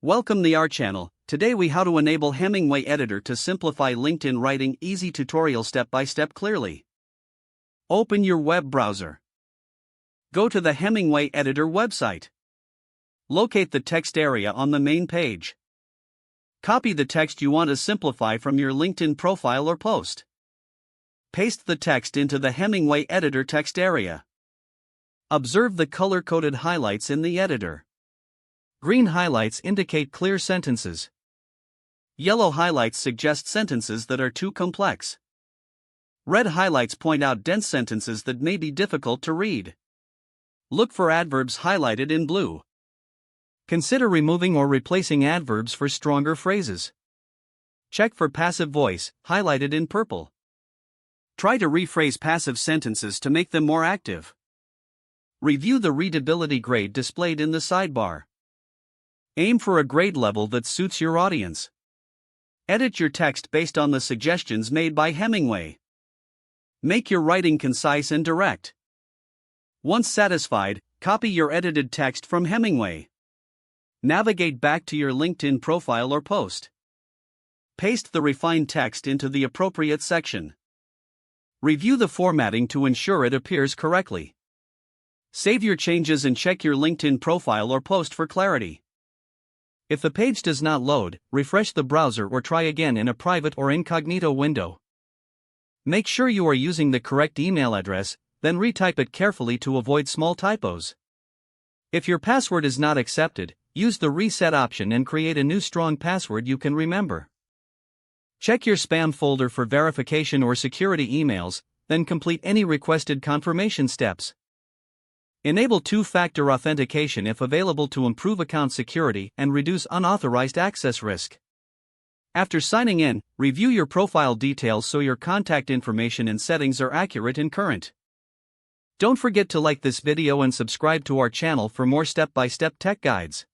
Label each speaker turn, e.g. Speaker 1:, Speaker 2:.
Speaker 1: Welcome to our channel. Today we how to enable Hemingway Editor to simplify LinkedIn writing. Easy tutorial step by step clearly. Open your web browser. Go to the Hemingway Editor website. Locate the text area on the main page. Copy the text you want to simplify from your LinkedIn profile or post. Paste the text into the Hemingway Editor text area. Observe the color-coded highlights in the editor. Green highlights indicate clear sentences. Yellow highlights suggest sentences that are too complex. Red highlights point out dense sentences that may be difficult to read. Look for adverbs highlighted in blue. Consider removing or replacing adverbs for stronger phrases. Check for passive voice, highlighted in purple. Try to rephrase passive sentences to make them more active. Review the readability grade displayed in the sidebar. Aim for a grade level that suits your audience. Edit your text based on the suggestions made by Hemingway. Make your writing concise and direct. Once satisfied, copy your edited text from Hemingway. Navigate back to your LinkedIn profile or post. Paste the refined text into the appropriate section. Review the formatting to ensure it appears correctly. Save your changes and check your LinkedIn profile or post for clarity. If the page does not load, refresh the browser or try again in a private or incognito window. Make sure you are using the correct email address, then retype it carefully to avoid small typos. If your password is not accepted, use the reset option and create a new strong password you can remember. Check your spam folder for verification or security emails, then complete any requested confirmation steps. Enable two-factor authentication if available to improve account security and reduce unauthorized access risk. After signing in, review your profile details so your contact information and settings are accurate and current. Don't forget to like this video and subscribe to our channel for more step-by-step tech guides.